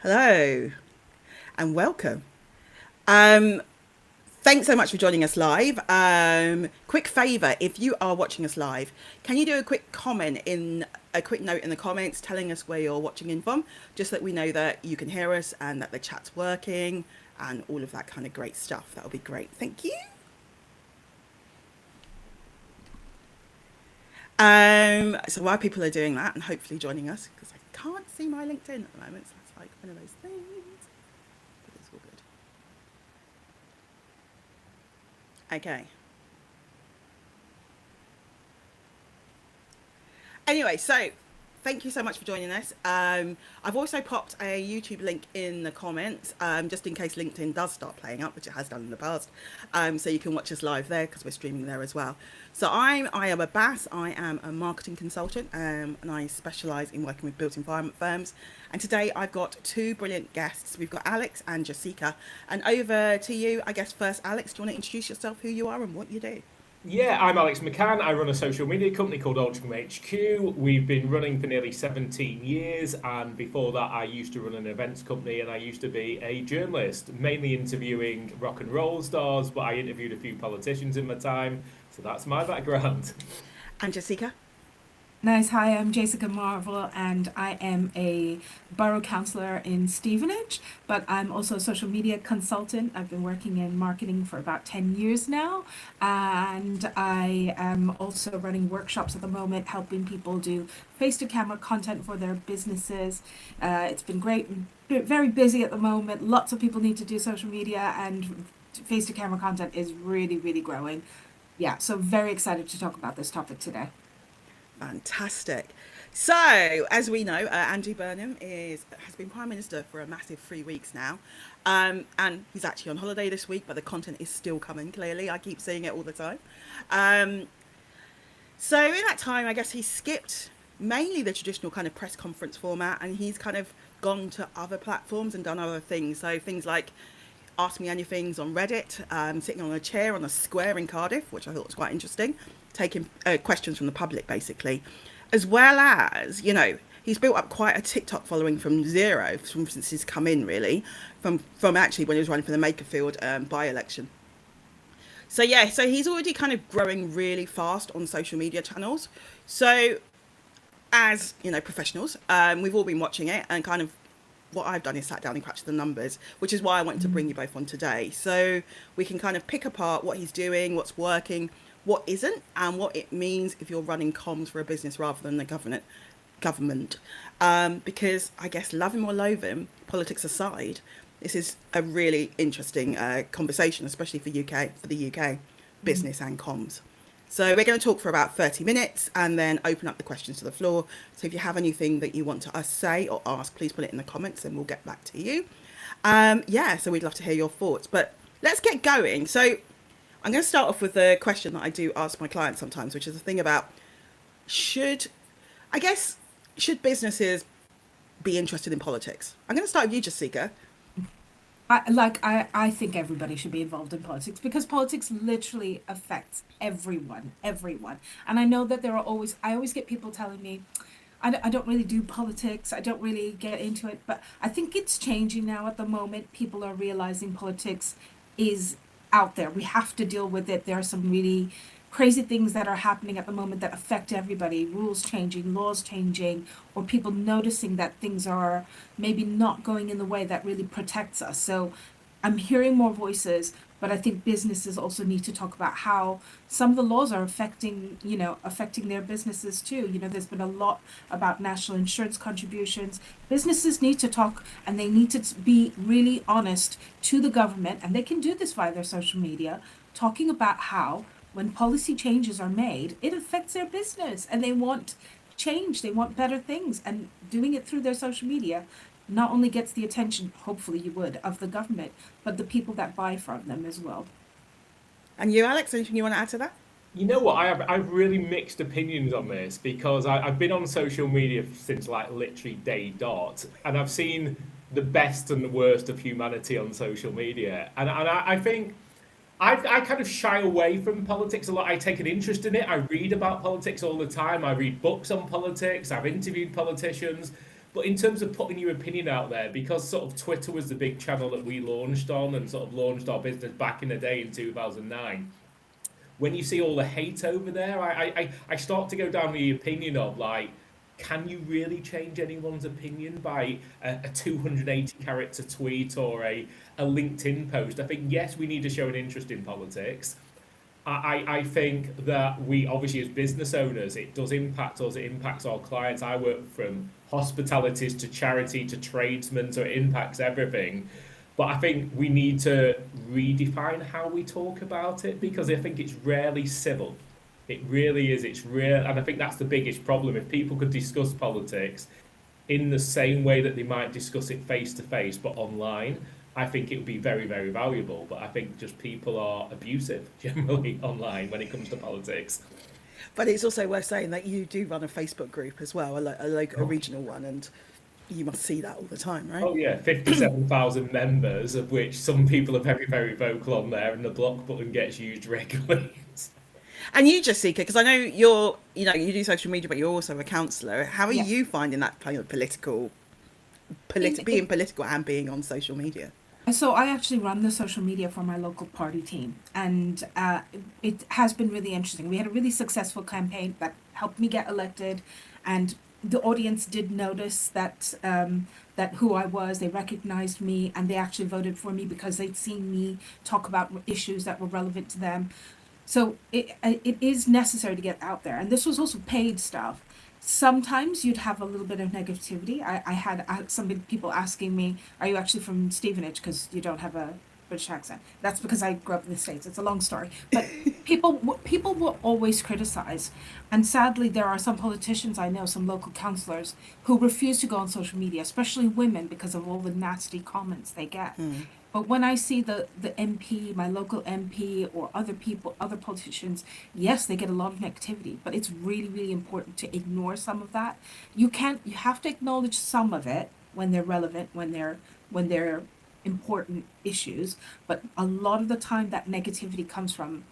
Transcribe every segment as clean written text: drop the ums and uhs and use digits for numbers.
Hello and welcome. Um, Thanks so much for joining us live. Quick favour, if you are watching us live, can you do a quick note in the comments telling us where you're watching in from, just so that we know that you can hear us and that the chat's working and all of that kind of great stuff. That'll be great. Thank you. So while people are doing that and hopefully joining us, because I can't see my LinkedIn at the moment, so that's like one of those things. But it's all good. Okay. Anyway, so thank you so much for joining us. I've also popped a YouTube link in the comments, just in case LinkedIn does start playing up, which it has done in the past. So you can watch us live there because we're streaming there as well. So I am a Bass. I am a marketing consultant, and I specialise in working with built environment firms. And today I've got two brilliant guests. We've got Alex and Jessica. And over to you, I guess first, Alex, do you want to introduce yourself, who you are and what you do? Yeah, I'm Alex McCann. I run a social media company called Altrincham HQ. We've been running for nearly 17 years, and before that, I used to run an events company and I used to be a journalist, mainly interviewing rock and roll stars, but I interviewed a few politicians in my time, so that's my background. And Jessica? Nice. Hi, I'm Jessica Marvel, and I am a borough councillor in Stevenage, but I'm also a social media consultant. I've been working in marketing for about 10 years now, and I am also running workshops at the moment, helping people do face to camera content for their businesses. It's been great, very busy at the moment. Lots of people need to do social media, and face to camera content is really, really growing. Yeah, so very excited to talk about this topic today. Fantastic. So, as we know, Andy Burnham has been Prime Minister for a massive 3 weeks now. And he's actually on holiday this week, but the content is still coming, clearly. I keep seeing it all the time. Um, so, in that time, I guess he skipped mainly the traditional kind of press conference format, and he's kind of gone to other platforms and done other things. So, things like Ask Me Anything's on Reddit, sitting on a chair on a square in Cardiff, which I thought was quite interesting, taking questions from the public, basically. As well as, he's built up quite a TikTok following from zero, since he's come in, really, from actually when he was running for the Makerfield by-election. So, yeah, so he's already kind of growing really fast on social media channels. So, as, professionals, we've all been watching it and kind of what I've done is sat down and crunched the numbers, which is why I wanted to bring you both on today. So we can kind of pick apart what he's doing, what's working, what isn't, and what it means if you're running comms for a business rather than the government. Because I guess love him or loathe him, politics aside, this is a really interesting conversation, especially for the UK business and comms. So we're going to talk for about 30 minutes and then open up the questions to the floor. So if you have anything that you want to us say or ask, please put it in the comments and we'll get back to you. So we'd love to hear your thoughts. But let's get going. So I'm going to start off with a question that I do ask my clients sometimes, which is the thing about should, should businesses be interested in politics? I'm going to start with you, Jessica. I think everybody should be involved in politics because politics literally affects everyone. And I know that I always get people telling me, I don't really do politics, I don't really get into it, but I think it's changing now at the moment. People are realizing politics is out there. We have to deal with it. There are some really crazy things that are happening at the moment that affect everybody, rules changing, laws changing, or people noticing that things are maybe not going in the way that really protects us. So I'm hearing more voices, but I think businesses also need to talk about how some of the laws are affecting their businesses too. There's been a lot about national insurance contributions. Businesses need to talk, and they need to be really honest to the government, and they can do this via their social media, talking about how when policy changes are made, it affects their business and they want change, they want better things. And doing it through their social media not only gets the attention, hopefully you would, of the government, but the people that buy from them as well. And you, Alex, anything you want to add to that? You know what? I have really mixed opinions on this because I've been on social media since like literally day dot, and I've seen the best and the worst of humanity on social media, and I think I kind of shy away from politics a lot. I take an interest in it. I read about politics all the time. I read books on politics. I've interviewed politicians. But in terms of putting your opinion out there, because sort of Twitter was the big channel that we launched on and sort of launched our business back in the day in 2009, when you see all the hate over there, I start to go down the opinion of like, can you really change anyone's opinion by a 280 character tweet or a LinkedIn post? I think, yes, we need to show an interest in politics. I think that we obviously, as business owners, it does impact us, it impacts our clients. I work from hospitalities to charity to tradesmen, so it impacts everything. But I think we need to redefine how we talk about it, because I think it's rarely civil. It really is. It's real. And I think that's the biggest problem. If people could discuss politics in the same way that they might discuss it face to face, but online, I think it would be very, very valuable. But I think just people are abusive generally online when it comes to politics. But it's also worth saying that you do run a Facebook group as well, a regional one, and you must see that all the time, right? Oh yeah, 57,000 members, of which some people are very, very vocal on there, and the block button gets used regularly. And you, Jessica, because I know you do social media, but you're also a counsellor. How are you finding that kind of being political and being on social media? So I actually run the social media for my local party team, and it has been really interesting. We had a really successful campaign that helped me get elected, and the audience did notice that who I was. They recognized me, and they actually voted for me because they'd seen me talk about issues that were relevant to them. So it is necessary to get out there, and this was also paid stuff. Sometimes you'd have a little bit of negativity. I had some people asking me, "Are you actually from Stevenage? Because you don't have a British accent." That's because I grew up in the States. It's a long story, but people will always criticize, and sadly, there are some politicians I know, some local councillors, who refuse to go on social media, especially women, because of all the nasty comments they get. But when I see the MP, my local MP, or other people, other politicians, yes, they get a lot of negativity, but it's really, really important to ignore some of that. You have to acknowledge some of it when they're relevant, when they're important issues, but a lot of the time that negativity comes from,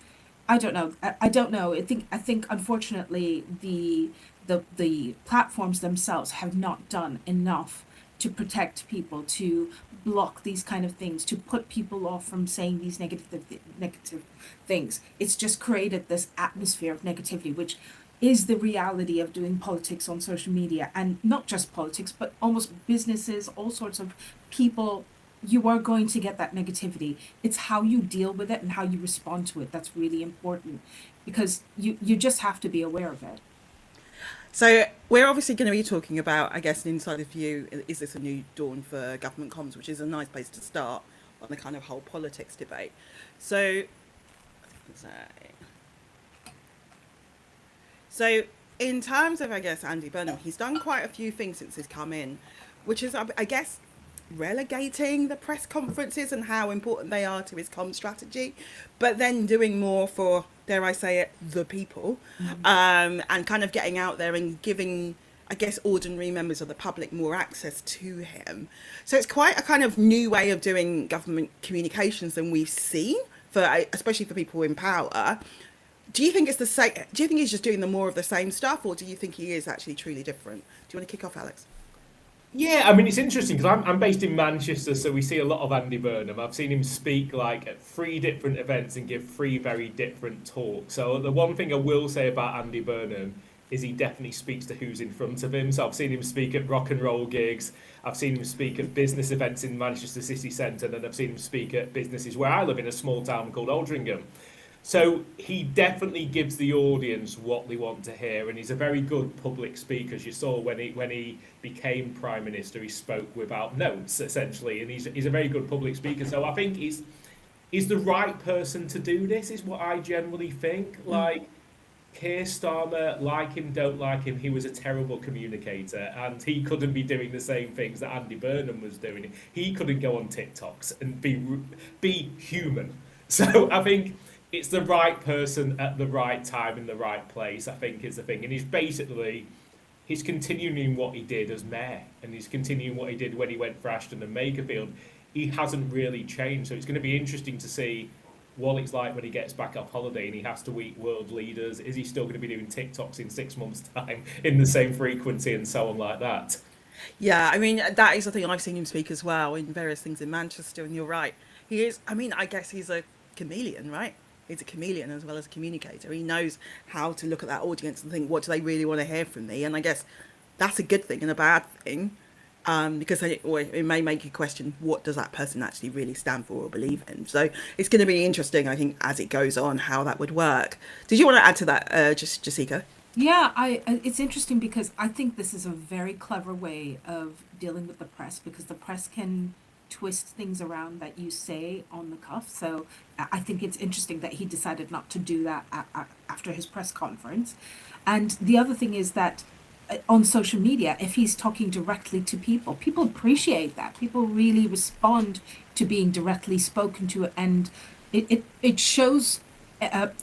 I don't know. I think unfortunately the platforms themselves have not done enough to protect people, to block these kind of things, to put people off from saying these negative things. It's just created this atmosphere of negativity, which is the reality of doing politics on social media, and not just politics, but almost businesses, all sorts of people. You are going to get that negativity. It's how you deal with it and how you respond to it that's really important, because you just have to be aware of it. So we're obviously going to be talking about, I guess, an insider view. Is this a new dawn for government comms, which is a nice place to start on the kind of whole politics debate. So in terms of, I guess, Andy Burnham, he's done quite a few things since he's come in, which is, I guess, relegating the press conferences and how important they are to his comm strategy, but then doing more for, dare I say it, the people, and kind of getting out there and giving, I guess, ordinary members of the public more access to him. So it's quite a kind of new way of doing government communications than we've seen, especially for people in power. Do you think it's the same? Do you think he's just doing more of the same stuff, or do you think he is actually truly different? Do you want to kick off, Alex? Yeah, I mean, it's interesting because I'm based in Manchester, so we see a lot of Andy Burnham. I've seen him speak like at 3 different events and give 3 very different talks. So the one thing I will say about Andy Burnham is he definitely speaks to who's in front of him. So I've seen him speak at rock and roll gigs. I've seen him speak at business events in Manchester city centre, and I've seen him speak at businesses where I live in a small town called Aldringham. So he definitely gives the audience what they want to hear, and he's a very good public speaker. As you saw when he became Prime Minister, he spoke without notes, essentially, and he's a very good public speaker. So I think he's the right person to do this, is what I generally think. Like, Keir Starmer, like him, don't like him, he was a terrible communicator, and he couldn't be doing the same things that Andy Burnham was doing. He couldn't go on TikToks and be human. So I think it's the right person at the right time in the right place, I think, is the thing. And he's continuing what he did as mayor, and he's continuing what he did when he went for Ashton and Makerfield. He hasn't really changed. So it's going to be interesting to see what it's like when he gets back off holiday and he has to meet world leaders. Is he still going to be doing TikToks in 6 months' time in the same frequency and so on like that? Yeah, I mean, that is the thing. I've seen him speak as well in various things in Manchester, and you're right. He is, I mean, I guess he's a chameleon, right? He's a chameleon as well as a communicator. He knows how to look at that audience and think, what do they really want to hear from me? And I guess that's a good thing and a bad thing, because it may make you question, what does that person actually really stand for or believe in? So it's going to be interesting, I think, as it goes on, how that would work. Did you want to add to that, Jessica? Yeah, it's interesting because I think this is a very clever way of dealing with the press, because the press can twist things around that you say on the cuff. So I think it's interesting that he decided not to do that after his press conference. And the other thing is that on social media, if he's talking directly to people, people appreciate that. People really respond to being directly spoken to, and it shows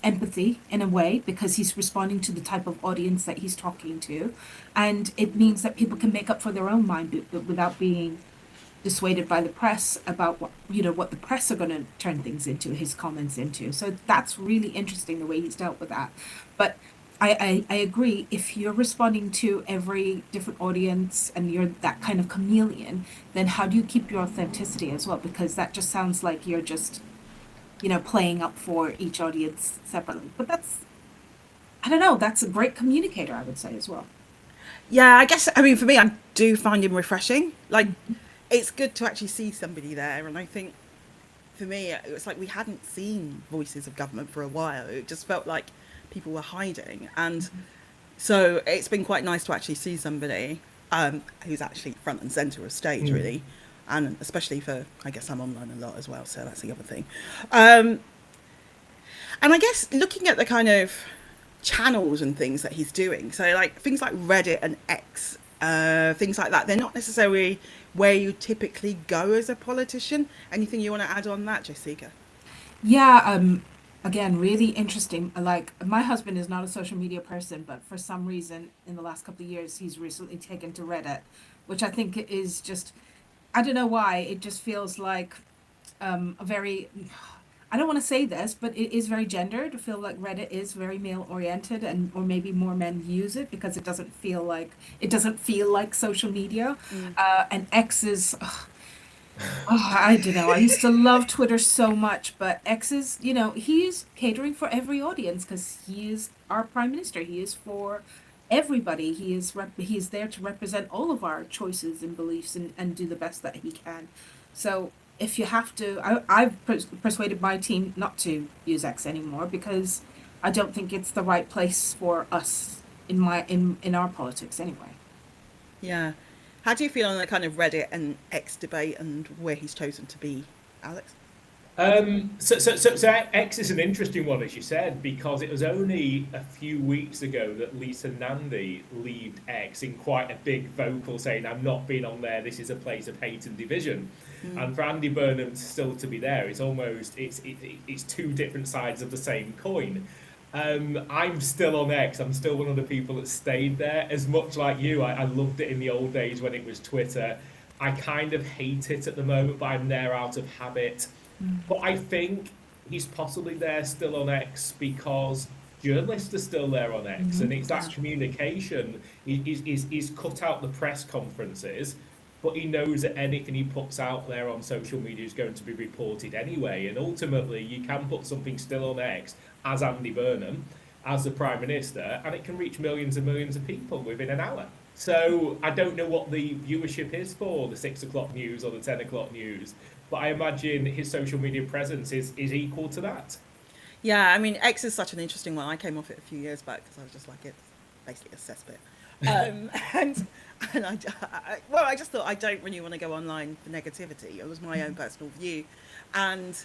empathy in a way, because he's responding to the type of audience that he's talking to, and it means that people can make up for their own mind without being dissuaded by the press about what the press are going to turn things into, his comments into. So that's really interesting, the way he's dealt with that. But I agree, if you're responding to every different audience and you're that kind of chameleon, then how do you keep your authenticity as well? Because that just sounds like you're just playing up for each audience separately. But I don't know, that's a great communicator, I would say, as well. Yeah, I guess, I mean, for me, I do find him refreshing. Like, it's good to actually see somebody there. And I think for me, it was like we hadn't seen voices of government for a while. It just felt like people were hiding. And so it's been quite nice to actually see somebody who's actually front and centre of stage, really. And especially for, I guess I'm online a lot as well, so that's the other thing. And I guess looking at the kind of channels and things that he's doing, so like things like Reddit and X, things like that, they're not necessarily where you typically go as a politician. Anything you want to add on that, Jessica? Yeah, again, really interesting. Like, my husband is not a social media person, but for some reason in the last couple of years he's recently taken to Reddit, which I think is just, I don't know why, it just feels like a very, I don't want to say this, but it is very gendered. I feel like Reddit is very male oriented, and or maybe more men use it because it doesn't feel like social media. And X is, I don't know. I used to love Twitter so much, but X is, he's catering for every audience because he is our prime minister. He is for everybody. He is there to represent all of our choices and beliefs, and do the best that he can. So if you have to, I've persuaded my team not to use X anymore, because I don't think it's the right place for us in our politics anyway. Yeah. How do you feel on the kind of Reddit and X debate and where he's chosen to be, Alex? So X is an interesting one, as you said, because it was only a few weeks ago that Lisa Nandy left X in quite a big vocal saying, "I'm not being on there. This is a place of hate and division." And for Andy Burnham still to be there, it's two different sides of the same coin. I'm still on X. I'm still one of the people that stayed there. As much like you, I loved it in the old days when it was Twitter. I kind of hate it at the moment, but I'm there out of habit. But I think he's possibly there still on X because journalists are still there on X, and it's that communication. He's cut out the press conferences, but he knows that anything he puts out there on social media is going to be reported anyway. And ultimately, you can put something still on X as Andy Burnham, as the Prime Minister, and it can reach millions and millions of people within an hour. So I don't know what the viewership is for the 6 o'clock news or the 10 o'clock news, but I imagine his social media presence is equal to that. Yeah, I mean, X is such an interesting one. I came off it a few years back because I was just like, it's basically a cesspit. And I just thought I don't really want to go online for negativity. It was my own personal view. And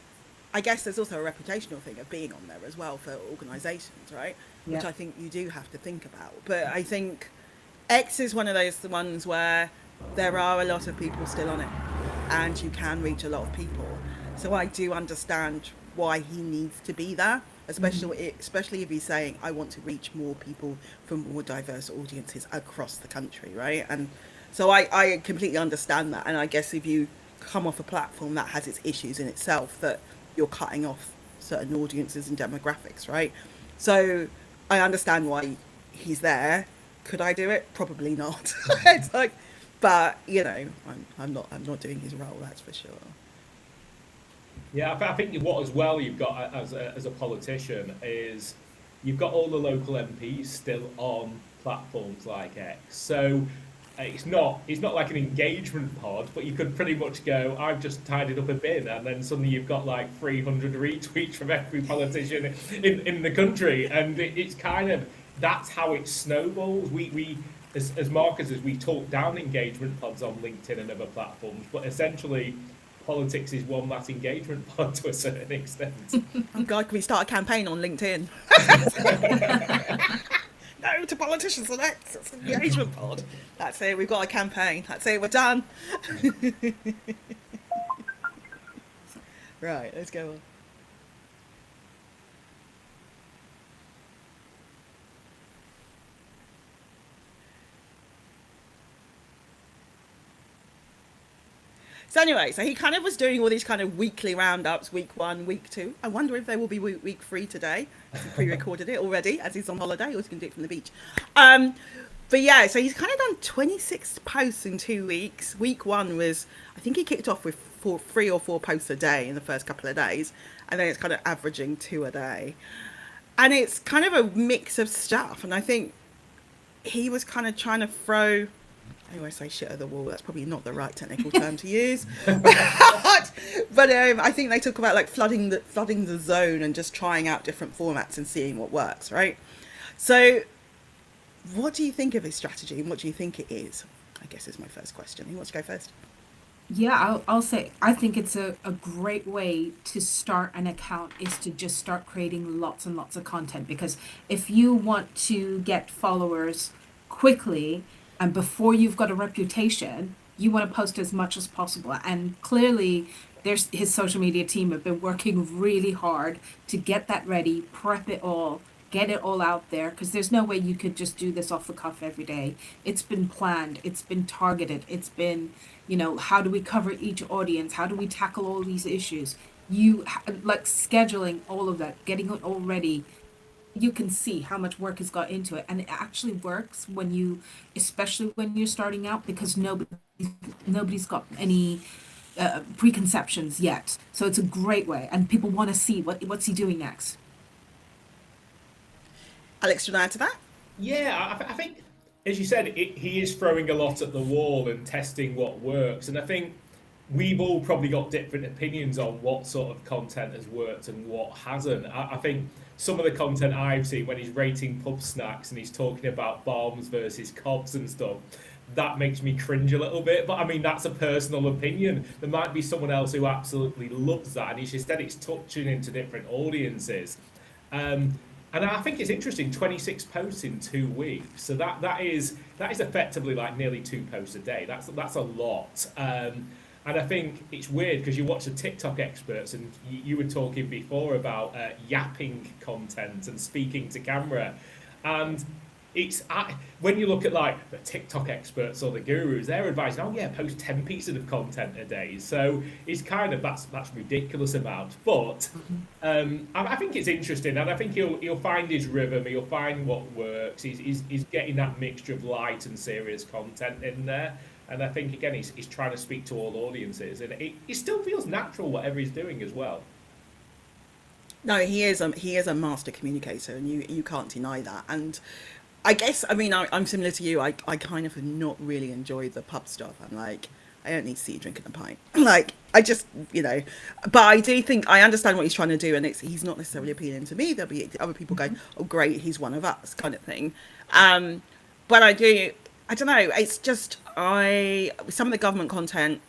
I guess there's also a reputational thing of being on there as well for organisations, right? Yeah. Which I think you do have to think about. But I think X is one of those ones where there are a lot of people still on it, and you can reach a lot of people. So I do understand why he needs to be there, especially if he's saying, I want to reach more people from more diverse audiences across the country, right? And so I completely understand that. And I guess if you come off a platform that has its issues in itself, that you're cutting off certain audiences and demographics, right? So I understand why he's there. Could I do it? Probably not. It's like, But you know, I'm not doing his role. That's for sure. Yeah, I think what as well you've got as a politician is you've got all the local MPs still on platforms like X. So it's not like an engagement pod, but you could pretty much go, I've just tidied up a bin, and then suddenly you've got like 300 retweets from every politician in the country, and it's kind of that's how it snowballs. We as marketers we talk down engagement pods on LinkedIn and other platforms, but essentially politics is one that engagement pod to a certain extent. Oh God, can we start a campaign on LinkedIn? No to politicians on X. It's an engagement pod. That's it. We've got a campaign. That's it. We're done. Right. Let's go on. So anyway, so he kind of was doing all these kind of weekly roundups, week 1, week 2. I wonder if there will be week 3 today. He pre-recorded it already as he's on holiday, or he's going to do it from the beach. But yeah, so he's kind of done 26 posts in 2 weeks. Week 1 was, I think he kicked off with 3 or 4 posts a day in the first couple of days. And then it's kind of averaging 2 a day. And it's kind of a mix of stuff. And I think he was kind of trying to throw... I always say shit at the wall. That's probably not the right technical term to use. but I think they talk about like flooding the zone and just trying out different formats and seeing what works, right? So what do you think of his strategy and what do you think it is? I guess is my first question. Who wants to go first? Yeah, I'll say I think it's a great way to start an account is to just start creating lots and lots of content, because if you want to get followers quickly and before you've got a reputation, you want to post as much as possible. And clearly his social media team have been working really hard to get that ready, prep it all, get it all out there, because there's no way you could just do this off the cuff every day. It's been planned, it's been targeted, it's been, how do we cover each audience? How do we tackle all these issues? Like scheduling all of that, getting it all ready. You can see how much work has got into it, and it actually works especially when you're starting out, because nobody's got any preconceptions yet. So it's a great way, and people want to see what's he doing next. Alex, do you want to add to that? Yeah, I think, as you said, he is throwing a lot at the wall and testing what works. And I think we've all probably got different opinions on what sort of content has worked and what hasn't. I think some of the content I've seen when he's rating pub snacks and he's talking about bombs versus cobs and stuff, that makes me cringe a little bit. But I mean, that's a personal opinion. There might be someone else who absolutely loves that. And instead it's touching into different audiences. And I think it's interesting, 26 posts in 2 weeks. So that is effectively like nearly 2 posts a day. That's a lot. And I think it's weird because you watch the TikTok experts, and you were talking before about yapping content and speaking to camera. And when you look at like the TikTok experts or the gurus, they're advising, post 10 pieces of content a day. So it's kind of that's ridiculous amount. But I think it's interesting, and I think he'll find his rhythm. He'll find what works. He's getting that mixture of light and serious content in there. And I think again he's trying to speak to all audiences, and it still feels natural whatever he's doing as well. No, he is a master communicator, and you can't deny that. And I guess, I mean, I'm similar to you. I kind of have not really enjoyed the pub stuff. I'm like, I don't need to see you drinking a pint. Like, I just, but I do think I understand what he's trying to do, and he's not necessarily appealing to me. There'll be other people going, oh, great, he's one of us, kind of thing. But I don't know. It's just, some of the government content,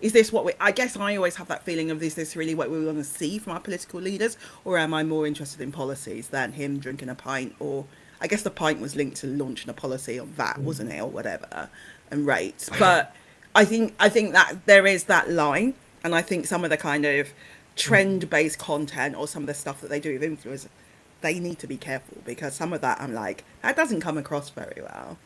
is this what I guess I always have that feeling of, is this really what we want to see from our political leaders? Or am I more interested in policies than him drinking a pint? Or I guess the pint was linked to launching a policy on that, wasn't it? Or whatever, and rates. But I think that there is that line. And I think some of the kind of trend-based content or some of the stuff that they do with influencers, they need to be careful, because some of that I'm like, that doesn't come across very well.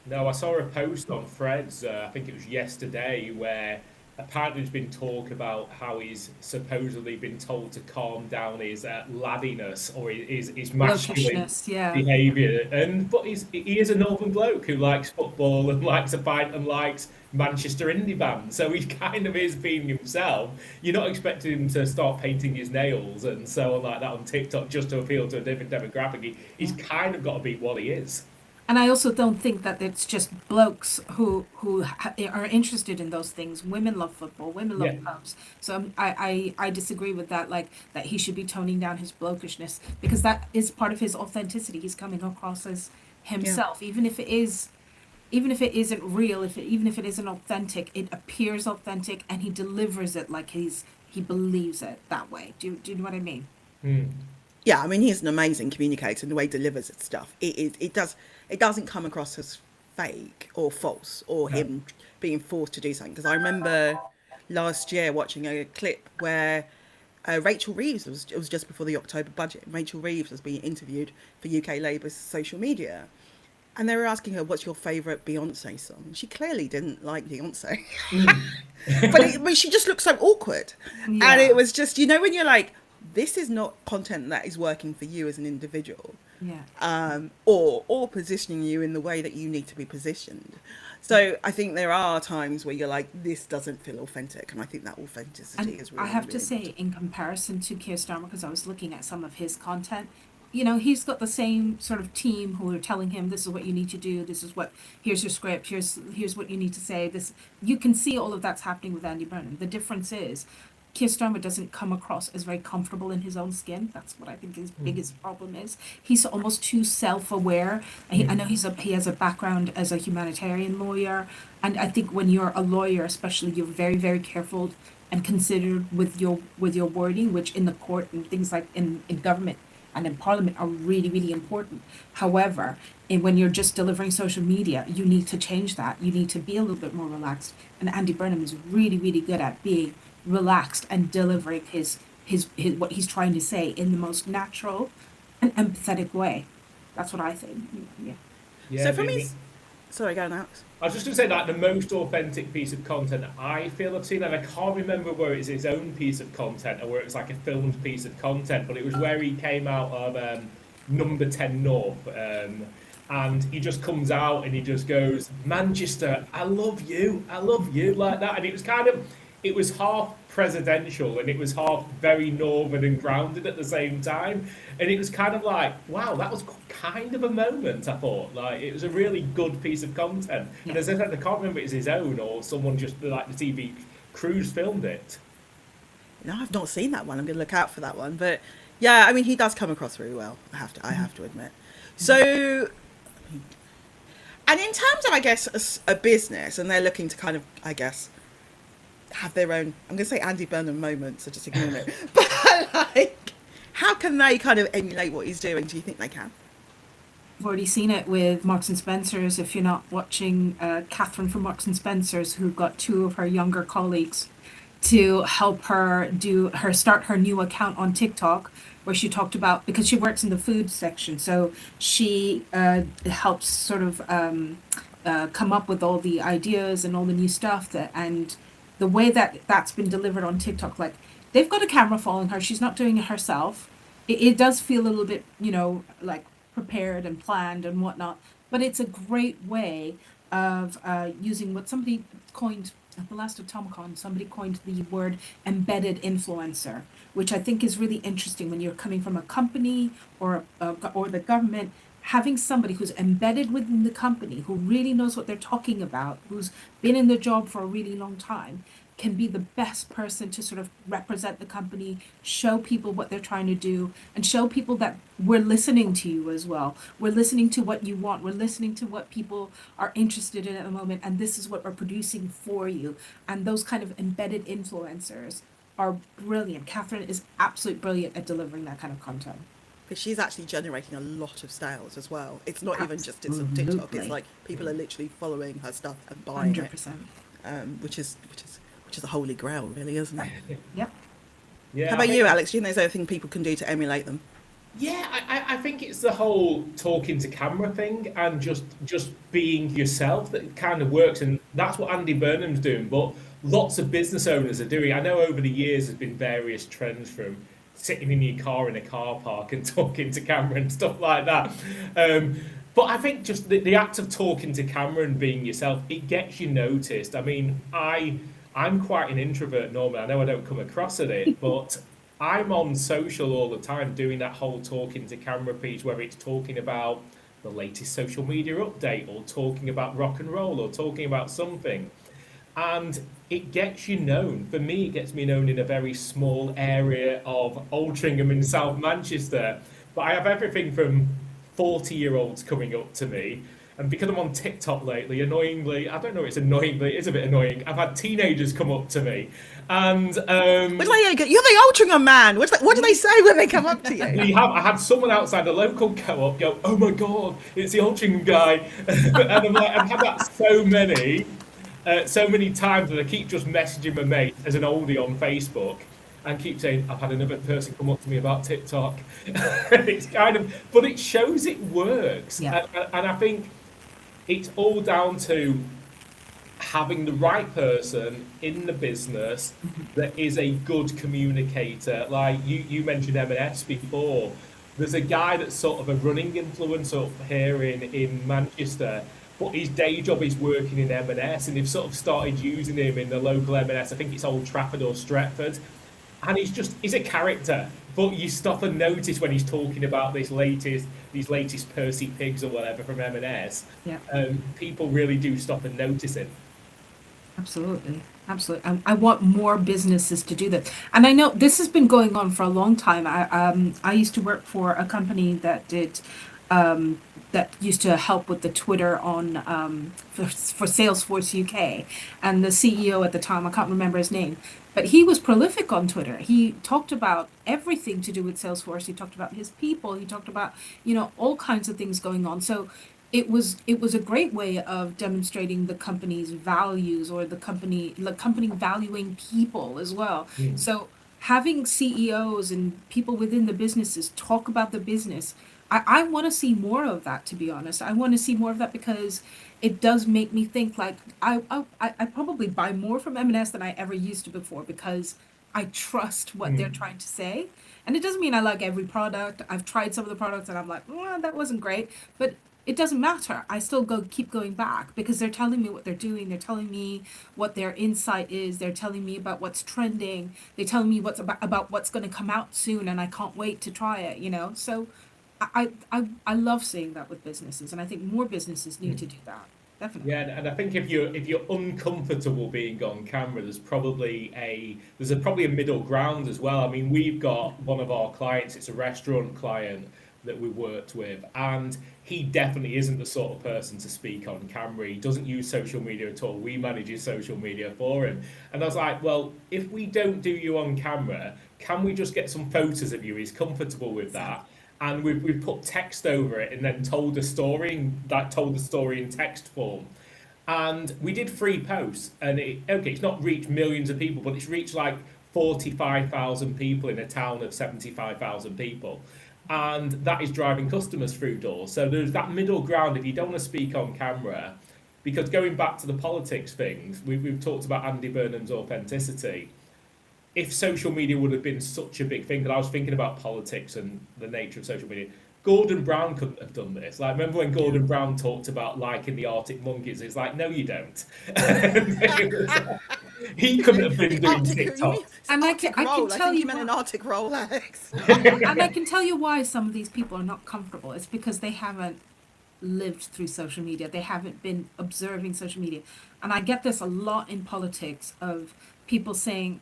No, I saw a post on Threads, I think it was yesterday, where apparently there's been talk about how he's supposedly been told to calm down his laddiness or his masculine Blokishness, yeah. behaviour. But he is a northern bloke who likes football and likes a pint and likes Manchester indie bands. So he kind of is being himself. You're not expecting him to start painting his nails and so on like that on TikTok just to appeal to a different demographic. He's kind of got to be what he is. And I also don't think that it's just blokes who are interested in those things. Women love football. Women love Yeah. pubs. So I disagree with that. Like that he should be toning down his blokishness because that is part of his authenticity. He's coming across as Yeah. himself, even if it isn't real. Even if it isn't authentic, it appears authentic, and he delivers it like he believes it that way. Do you know what I mean? Hmm. Yeah, I mean, he's an amazing communicator, and the way he delivers his stuff, it doesn't come across as fake or false or No. him being forced to do something. Because I remember last year watching a clip where Rachel Reeves, it was just before the October budget. Rachel Reeves was being interviewed for UK Labour's social media, and they were asking her, "What's your favourite Beyonce song?" And she clearly didn't like Beyonce, but she just looked so awkward, and Yeah, it was just, when you're like, this is not content that is working for you as an individual, yeah. or positioning you in the way that you need to be positioned. So I think there are times where you're like, this doesn't feel authentic, and I think that authenticity And is I really, have to really say, important. in comparison to Keir Starmer, because I was looking at some of his content, he's got the same sort of team who are telling him this is what you need to do, here's your script, here's what you need to say. This you can see all of that's happening with Andy Burnham. The difference is Keir Starmer doesn't come across as very comfortable in his own skin. That's what I think his biggest problem is. He's almost too self-aware. I know he has a background as a humanitarian lawyer, and I think when you're a lawyer, especially, you're very, very careful and considered with your wording, which in the court and things like in government and in parliament are really, really important. However, when you're just delivering social media, you need to change that. You need to be a little bit more relaxed. And Andy Burnham is really, really good at being relaxed and delivering his what he's trying to say in the most natural and empathetic way. That's what I think. Yeah. Yeah, So for me, sorry, go on, Alex. I was just going to say that the most authentic piece of content I feel I've seen, and I can't remember where it's his own piece of content or where it was like a filmed piece of content, but it was where he came out of Number 10 North, and he just comes out and he just goes, Manchester, I love you, like that. And it was half presidential and it was half very northern and grounded at the same time. And it was kind of like, wow, that was kind of a moment, I thought. Like, it was a really good piece of content. Yeah. And as I said, I can't remember if it's his own or someone just, like the TV crews filmed it. No, I've not seen that one. I'm going to look out for that one. But yeah, I mean, he does come across really well. I have to admit. So, and in terms of, I guess, a business, and they're looking to kind of, I guess, have their own, I'm going to say Andy Burnham moment, so just ignore it. But like, how can they kind of emulate what he's doing? Do you think they can? I've already seen it with Marks and Spencers. If you're not watching, Catherine from Marks and Spencers, who got two of her younger colleagues to help her start her new account on TikTok, where she talked about, because she works in the food section, so she helps sort of come up with all the ideas and all the new stuff and the way that that's been delivered on TikTok. Like, they've got a camera following her. She's not doing it herself. It does feel a little bit, like prepared and planned and whatnot, but it's a great way of using what somebody coined at the last Automacon. Somebody coined the word embedded influencer, which I think is really interesting when you're coming from a company or the government. Having somebody who's embedded within the company, who really knows what they're talking about, who's been in the job for a really long time, can be the best person to sort of represent the company, show people what they're trying to do, and show people that we're listening to you as well. We're listening to what you want. We're listening to what people are interested in at the moment, and this is what we're producing for you. And those kind of embedded influencers are brilliant. Catherine is absolutely brilliant at delivering that kind of content. Because she's actually generating a lot of sales as well. It's not even just it's on TikTok. It's Absolutely. like people are literally following her stuff and buying it, 100%. which is a holy grail, really, isn't it? Yep. Yeah, How about you, Alex? Do you think there's anything people can do to emulate them? Yeah, I think it's the whole talking to camera thing and just being yourself that kind of works, and that's what Andy Burnham's doing. But lots of business owners are doing. I know over the years there's been various trends from sitting in your car in a car park and talking to camera and stuff like that. But I think just the act of talking to camera and being yourself, it gets you noticed. I mean, I'm quite an introvert normally. I know I don't come across at it, but I'm on social all the time doing that whole talking to camera piece, where it's talking about the latest social media update or talking about rock and roll or talking about something. And it gets you known. For me, it gets me known in a very small area of Altrincham in South Manchester. But I have everything from 40-year-olds coming up to me. And because I'm on TikTok lately, annoyingly, I don't know, it's annoying, but it is a bit annoying. I've had teenagers come up to me, and Which like, you're the Altrincham man. What do they say when they come up to you? I had someone outside the local co-op go, "Oh my God, it's the Altrincham guy," and I'm like, I've had that so many times that I keep just messaging my mate as an oldie on Facebook and keep saying, I've had another person come up to me about TikTok. It's kind of, but it shows it works. Yeah. And I think it's all down to having the right person in the business that is a good communicator. Like you mentioned M&S before. There's a guy that's sort of a running influencer up here in Manchester, but his day job is working in M&S, and they've sort of started using him in the local M&S. I think it's Old Trafford or Stretford. And he's a character, but you stop and notice when he's talking about these latest Percy Pigs or whatever from M&S. Yeah. People really do stop and notice it. Absolutely. Absolutely. I want more businesses to do that. And I know this has been going on for a long time. I used to work for a company that did that used to help with the Twitter on for Salesforce UK, and the CEO at the time, I can't remember his name, but he was prolific on Twitter. He talked about everything to do with Salesforce. He talked about his people. He talked about all kinds of things going on. So it was a great way of demonstrating the company's values, or the company valuing people as well. So having CEOs and people within the businesses talk about the business, I want to see more of that, to be honest. I want to see more of that because it does make me think, like, I probably buy more from M&S than I ever used to before, because I trust what they're trying to say. And it doesn't mean I like every product. I've tried some of the products and I'm like, that wasn't great. But it doesn't matter. I still keep going back, because they're telling me what they're doing. They're telling me what their insight is. They're telling me about what's trending. They're telling me about what's going to come out soon, and I can't wait to try it. So I love seeing that with businesses, and I think more businesses need to do that. Definitely. Yeah, and I think if you're uncomfortable being on camera, there's probably a middle ground as well. I mean, we've got one of our clients, it's a restaurant client that we worked with, and he definitely isn't the sort of person to speak on camera. He doesn't use social media at all. We manage his social media for him. And I was like, well, if we don't do you on camera, can we just get some photos of you? He's comfortable with that. And we've put text over it and then told the story in text form. And we did 3 posts, and it's not reached millions of people, but it's reached like 45,000 people in a town of 75,000 people. And that is driving customers through doors. So there's that middle ground if you don't want to speak on camera. Because going back to the politics things, we've talked about Andy Burnham's authenticity. If social media would have been such a big thing, because I was thinking about politics and the nature of social media, Gordon Brown couldn't have done this. Like, remember when Gordon Brown talked about liking the Arctic monkeys? It's like, no, you don't. He couldn't have been doing TikTok. And I can tell you meant an Arctic roll, Alex. And I can tell you why some of these people are not comfortable. It's because they haven't lived through social media. They haven't been observing social media. And I get this a lot in politics, of people saying,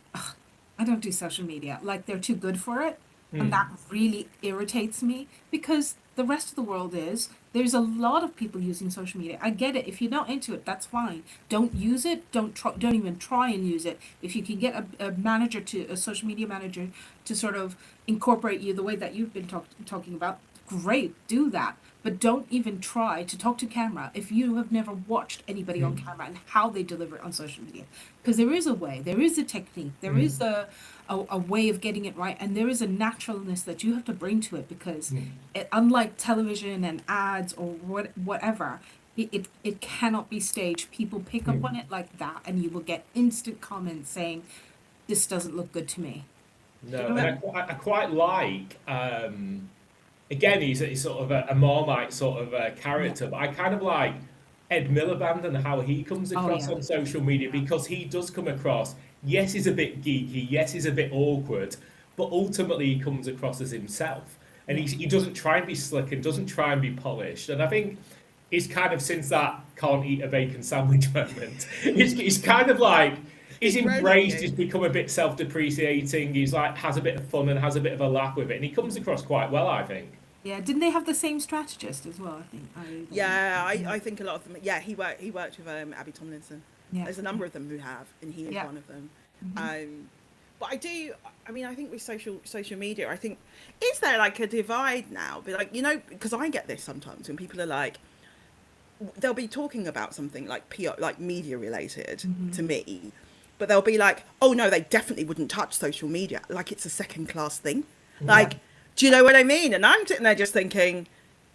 I don't do social media, like they're too good for it. And that really irritates me, because the rest of the world there's a lot of people using social media. I get it. If you're not into it, that's fine. Don't use it. Don't even try and use it. If you can get a social media manager to sort of incorporate you the way that you've been talking about, great, do that. But don't even try to talk to camera if you have never watched anybody on camera and how they deliver it on social media. Because there is a way, there is a technique, there is a way of getting it right, and there is a naturalness that you have to bring to it, because unlike television and ads or whatever, It cannot be staged. People pick up on it like that, and you will get instant comments saying, "This doesn't look good to me." Do you No, know and what? I quite like. Again, he's sort of a Marmite sort of Yeah. character, but I kind of like Ed Miliband and how he comes Oh across yeah. on social media Yeah. because he does come across. Yes, he's a bit geeky. Yes, he's a bit awkward, but ultimately he comes across as himself, and Yeah. he doesn't try and be slick and doesn't try and be polished. And I think it's kind of since that can't eat a bacon sandwich moment, it's kind of like he's He's grown on embraced, you. he's become a bit self-depreciating, he's like has a bit of fun and has a bit of a laugh with it, and he comes across quite well, I think. Yeah. Didn't they have the same strategist as well? I think. Yeah, Yeah. I think a lot of them. Yeah, he worked with Abby Tomlinson. Yeah. There's a number of them who have, and he is Yeah. one of them. Hmm. Um, but I do. I mean, I think with social media, I think is there like a divide now? But like because I get this sometimes when people are like, they'll be talking about something like PR, like media related Hmm. to me, but they'll be like, oh no, they definitely wouldn't touch social media, like it's a second class thing. Yeah. Like, do you know what I mean? And I'm sitting there just thinking,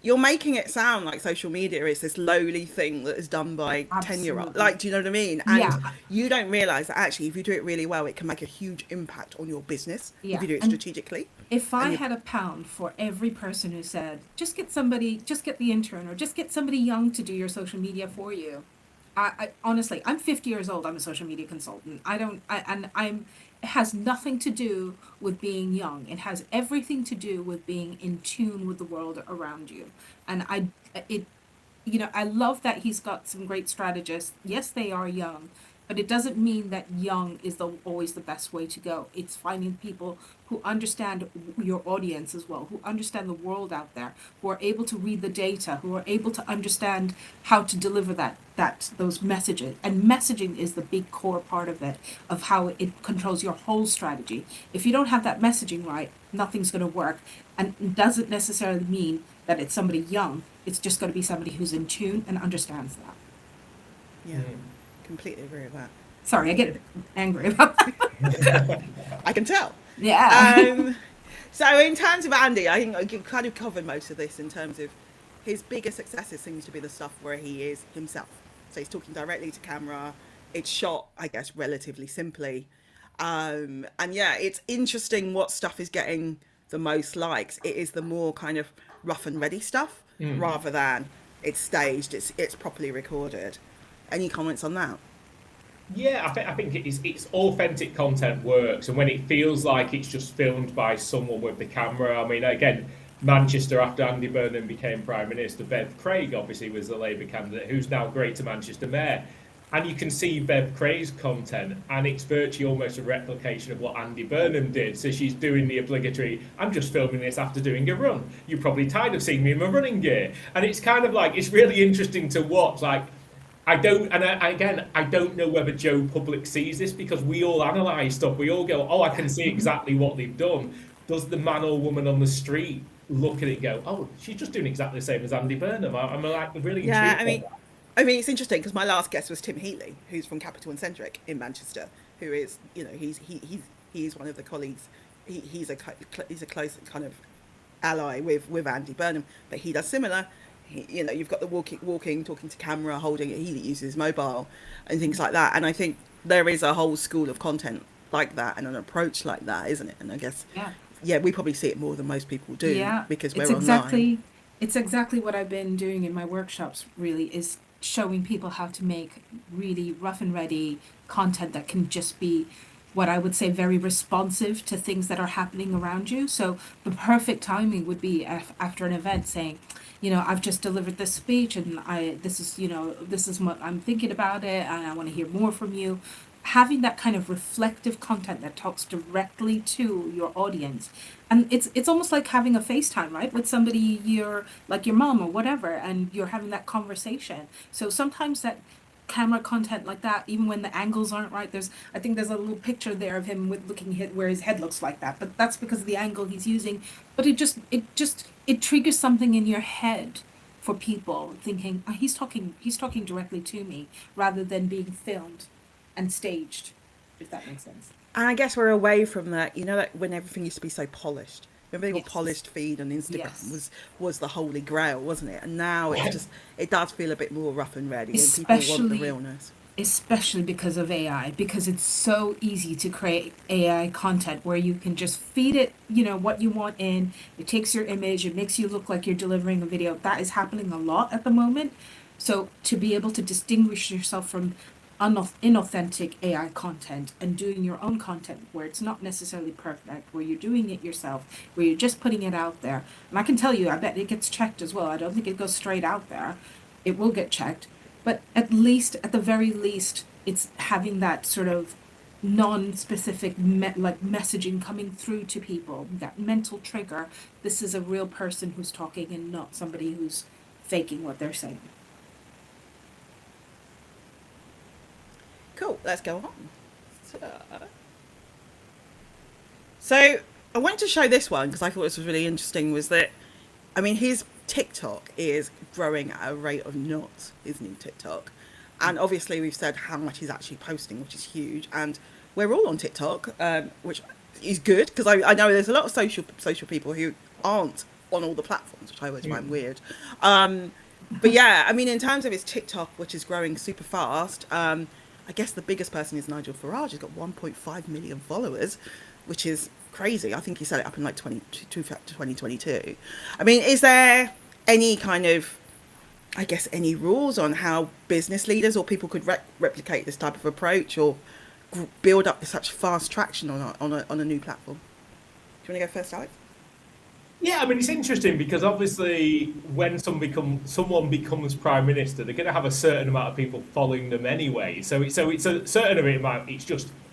you're making it sound like social media is this lowly thing that is done by 10-year-old. Absolutely. Like, do you know what I mean? And Yeah. you don't realize that actually, if you do it really well, it can make a huge impact on your business if Yeah. you do it And strategically. if I And you, had a pound for every person who said, just get the intern or just get somebody young to do your social media for you. I honestly, I'm 50 years old. I'm a social media consultant. I don't, I, and I'm, it has nothing to do with being young. It has everything to do with being in tune with the world around you. And it, I love that he's got some great strategists. Yes, they are young, but it doesn't mean that young is always the best way to go. It's finding people who understand your audience as well, who understand the world out there, who are able to read the data, who are able to understand how to deliver those messages. And messaging is the big core part of it, of how it controls your whole strategy. If you don't have that messaging right, nothing's going to work. And it doesn't necessarily mean that it's somebody young. It's just going to be somebody who's in tune and understands that. yeah, completely agree with that. Sorry, I get a bit angry about that. I can tell. Yeah. Um, so in terms of Andy, I think you kind of covered most of this in terms of his biggest successes seems to be the stuff where he is himself. So he's talking directly to camera. It's shot, I guess, relatively simply. And yeah, it's interesting what stuff is getting the most likes. It is the more kind of rough and ready stuff rather than it's staged, it's properly recorded. Any comments on that? Yeah, I think it's authentic content works, and when it feels like it's just filmed by someone with the camera. I mean, again, Manchester after Andy Burnham became Prime Minister, Bev Craig obviously was the Labour candidate, who's now Greater Manchester Mayor, and you can see Bev Craig's content, and it's virtually almost a replication of what Andy Burnham did. So she's doing the obligatory, I'm just filming this after doing a run. You're probably tired of seeing me in my running gear, and it's kind of like it's really interesting to watch. Like I don't, and again, I don't know whether Joe Public sees this because we all analyse stuff. We all go, "Oh, I can see exactly what they've done." Does the man or woman on the street look at it and go, "Oh, she's just doing exactly the same as Andy Burnham"? I'm like really Yeah, intrigued I by mean, that. it's interesting because my last guest was Tim Heatley, who's from Capital and Centric in Manchester, who is, he's one of the colleagues. He's a close kind of ally with Andy Burnham, but he does similar. You've got the walking, talking to camera, holding it. He uses mobile and things like that. And I think there is a whole school of content like that and an approach like that, isn't it? And I guess, Yeah. yeah, we probably see it more than most people do Yeah. because we're It's online. exactly what I've been doing in my workshops, really, is showing people how to make really rough and ready content that can just be what I would say very responsive to things that are happening around you. So the perfect timing would be after an event saying, I've just delivered this speech and this is what I'm thinking about it and I want to hear more from you. Having that kind of reflective content that talks directly to your audience. And it's almost like having a FaceTime, right? With somebody you're like your mom or whatever, and you're having that conversation. So sometimes that camera content like that, even when the angles aren't right, I think there's a little picture there of him with looking where his head looks like that, but that's because of the angle he's using. But it triggers something in your head for people thinking, oh, he's talking directly to me rather than being filmed and staged, if that makes sense. And I guess we're away from that, that when everything used to be so polished, Remember your Yes. polished feed on Instagram Yes. was the holy grail, wasn't it? And now it's just, it does feel a bit more rough and ready, and people want the Especially realness. especially because of AI, because it's so easy to create AI content where you can just feed it, what you want in. It takes your image, it makes you look like you're delivering a video. That is happening a lot at the moment. So to be able to distinguish yourself from inauthentic AI content and doing your own content where it's not necessarily perfect, where you're doing it yourself, where you're just putting it out there. And I can tell you, I bet it gets checked as well. I don't think it goes straight out there. It will get checked, but at the very least, it's having that sort of non-specific like messaging coming through to people, that mental trigger. This is a real person who's talking and not somebody who's faking what they're saying. Cool, let's go on. So I wanted to show this one because I thought this was really interesting, was that, I mean, his TikTok is growing at a rate of knots, his new TikTok. And obviously we've said how much he's actually posting, which is huge. And we're all on TikTok, which is good, because I know there's a lot of social people who aren't on all the platforms, which I always find weird. But yeah, I mean, in terms of his TikTok, which is growing super fast, I guess the biggest person is Nigel Farage. He's got 1.5 million followers, which is crazy. I think he set it up in like 2022. I mean, is there any kind of, I guess, any rules on how business leaders or people could replicate this type of approach, or build up such fast traction on a new platform? Do you want to go first, Alex? Yeah, I mean, it's interesting because obviously when someone becomes prime minister, they're going to have a certain amount of people following them anyway. So it's a certain of it.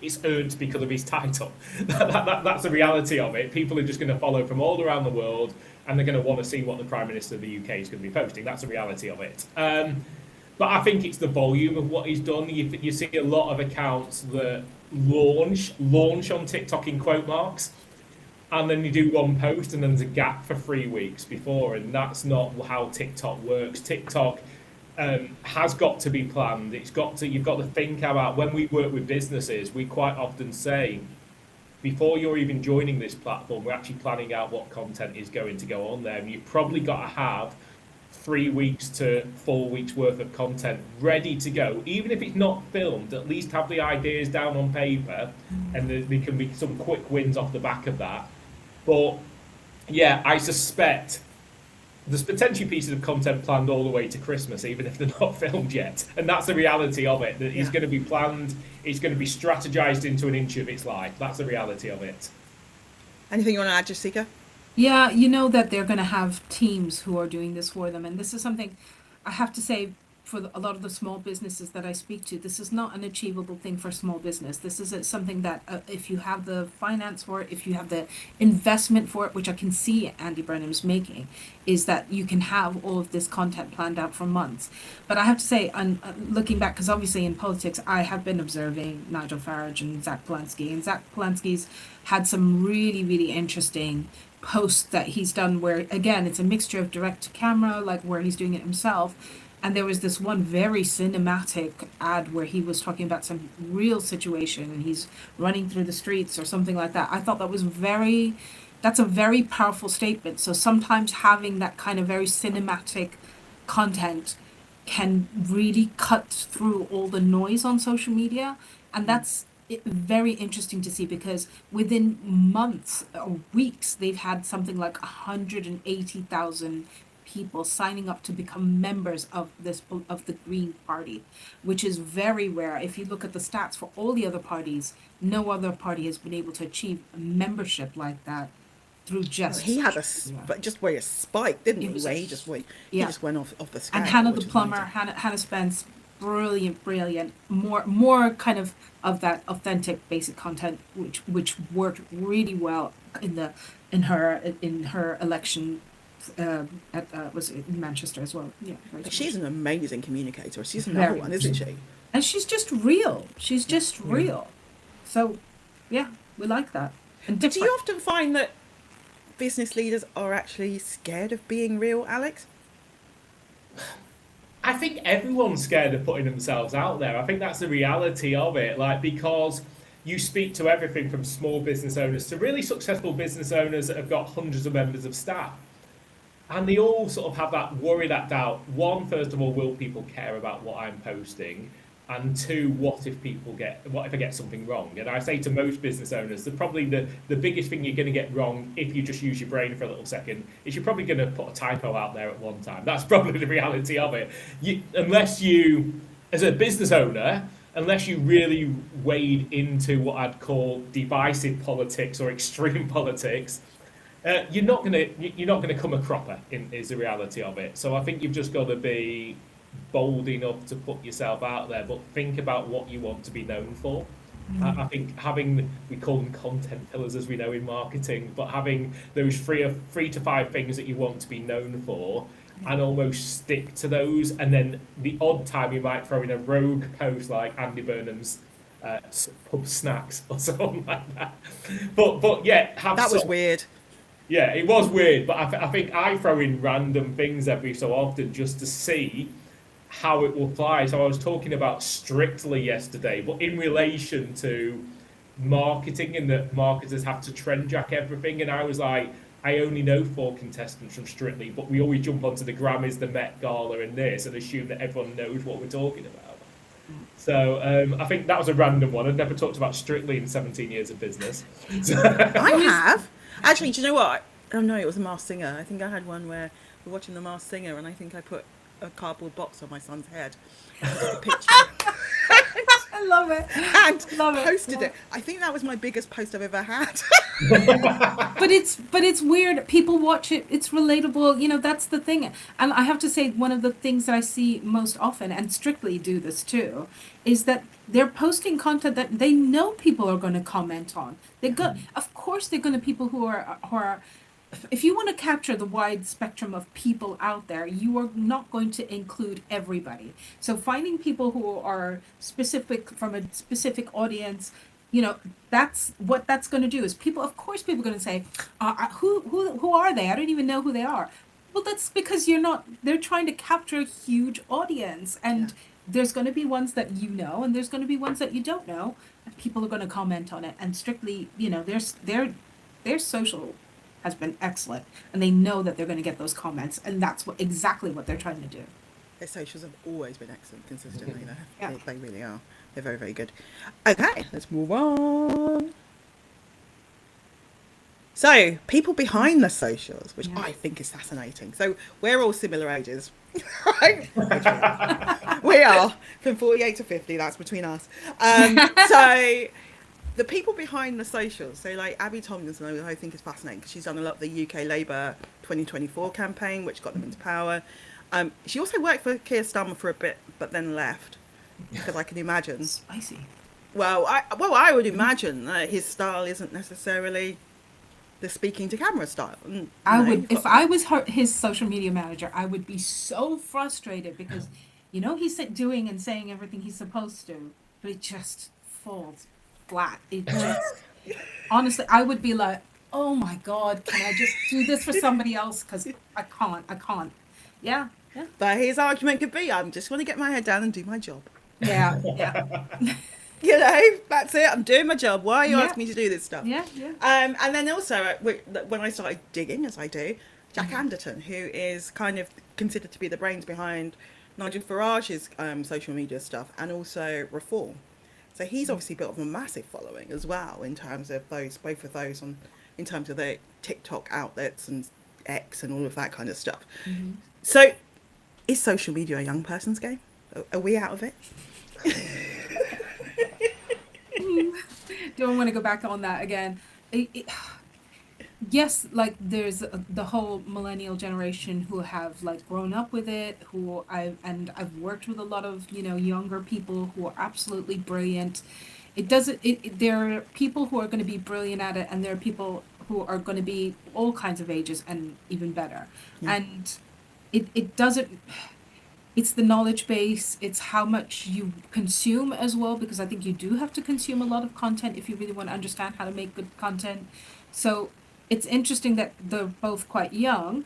It's earned because of his title. That's the reality of it. People are just going to follow from all around the world, and they're going to want to see what the prime minister of the UK is going to be posting. That's the reality of it. But I think it's the volume of what he's done. You see a lot of accounts that launch on TikTok in quote marks, and then you do one post and then there's a gap for 3 weeks before, and that's not how TikTok works. TikTok has got to be planned. You've got to think about, when we work with businesses, we quite often say, before you're even joining this platform, we're actually planning out what content is going to go on there, and you've probably got to have 3 weeks to 4 weeks worth of content ready to go. Even if it's not filmed, at least have the ideas down on paper, and there can be some quick wins off the back of that. But yeah, I suspect there's potentially pieces of content planned all the way to Christmas, even if they're not filmed yet. And that's the reality of it. That it's going to be planned, it's going to be strategized into an inch of its life. That's the reality of it. Anything you want to add, Jessica? Yeah, you know that they're going to have teams who are doing this for them. And this is something I have to say, for a lot of the small businesses that I speak to, this is not an achievable thing for small business. This is something that if you have the finance for it, if you have the investment for it, which I can see Andy Burnham's making, is that you can have all of this content planned out for months. But I have to say, looking back, because obviously in politics, I have been observing Nigel Farage and Zach Polanski, and Zach Polanski's had some really, really interesting posts that he's done where, again, it's a mixture of direct to camera, like where he's doing it himself. And there was this one very cinematic ad where he was talking about some real situation and he's running through the streets or something like that. I thought that's a very powerful statement. So sometimes having that kind of very cinematic content can really cut through all the noise on social media. And that's very interesting to see, because within months or weeks, they've had something like 180,000 people signing up to become members of the Green Party, which is very rare. If you look at the stats for all the other parties, no other party has been able to achieve a membership like that through just. He had just where a spike, didn't he? Where he just went off the scale. And Hannah the plumber, Hannah Spence, brilliant. More kind of that authentic basic content, which worked really well in her election. Was it in Manchester as well? Yeah, she's an amazing communicator. She's another one, isn't she? And she's just real. She's just real. So, yeah, we like that. And do you often find that business leaders are actually scared of being real, Alex? I think everyone's scared of putting themselves out there. I think that's the reality of it. Like, because you speak to everything from small business owners to really successful business owners that have got hundreds of members of staff. And they all sort of have that worry, that doubt. One, first of all, will people care about what I'm posting? And two, what if I get something wrong? And I say to most business owners, the biggest thing you're going to get wrong if you just use your brain for a little second is you're probably going to put a typo out there at one time. That's probably the reality of it. Unless you, as a business owner, unless you really wade into what I'd call divisive politics or extreme politics, you're not gonna come a cropper. Is the reality of it. So I think you've just got to be bold enough to put yourself out there, but think about what you want to be known for. I think we call them content pillars, as we know in marketing, but having those three to five things that you want to be known for, and almost stick to those, and then the odd time you might throw in a rogue post like Andy Burnham's pub snacks or something like that. But yeah, that was weird. Yeah, it was weird, but I think I throw in random things every so often just to see how it will fly. So I was talking about Strictly yesterday, but in relation to marketing and that marketers have to trend jack everything. And I was like, I only know 4 contestants from Strictly, but we always jump onto the Grammys, the Met Gala and this and assume that everyone knows what we're talking about. So I think that was a random one. I've never talked about Strictly in 17 years of business. I have. Actually, do you know what? Oh no, it was a Masked Singer. I think I had one where we're watching the Masked Singer and I think I put a cardboard box on my son's head. I took a picture. I love it. And posted it. it. I think that was my biggest post I've ever had. But it's weird. People watch it. It's relatable. You know, that's the thing. And I have to say, one of the things that I see most often, and Strictly do this too, is that they're posting content that they know people are going to comment on. Of course, they're going to people who are. If you want to capture the wide spectrum of people out there, you are not going to include everybody. So finding people who are specific from a specific audience, you know, that's what that's going to do. Is people are going to say, who are they? I don't even know who they are. Well, that's because they're trying to capture a huge audience, and there's going to be ones that you know, and there's going to be ones that you don't know, and people are going to comment on it. And Strictly, you know, their social has been excellent, and they know that they're going to get those comments, and that's exactly what they're trying to do. Their socials have always been excellent, consistently. Yeah. They really are. They're very, very good. Okay, let's move on. So, people behind the socials, which I think is fascinating. So, we're all similar ages, right? We are from 48 to 50. That's between us. So. The people behind the socials, so like Abby Tomlinson, I think is fascinating because she's done a lot of the UK Labour 2024 campaign, which got them into power. She also worked for Keir Starmer for a bit, but then left because I can imagine. Spicy. Well, I would imagine that his style isn't necessarily the speaking to camera style. If I was his social media manager, I would be so frustrated because, you know, he's doing and saying everything he's supposed to, but it just falls flat. It just honestly, I would be like, oh my God, can I just do this for somebody else? Because I can't. Yeah. But his argument could be, I'm just going to get my head down and do my job. Yeah. You know, that's it. I'm doing my job. Why are you asking me to do this stuff? Yeah. And then also, when I started digging, as I do, Jack Anderton, who is kind of considered to be the brains behind Nigel Farage's social media stuff, and also Reform. So he's obviously built a massive following as well in terms of both of those in terms of the TikTok outlets and X and all of that kind of stuff. Mm-hmm. So is social media a young person's game? Are we out of it? Don't want to go back on that again. Yes, like there's the whole millennial generation who have like grown up with it, I've worked with a lot of, you know, younger people who are absolutely brilliant. There are people who are going to be brilliant at it, and there are people who are going to be all kinds of ages and even better. Yeah. And it doesn't, it's the knowledge base, it's how much you consume as well, because I think you do have to consume a lot of content if you really want to understand how to make good content. So it's interesting that they're both quite young,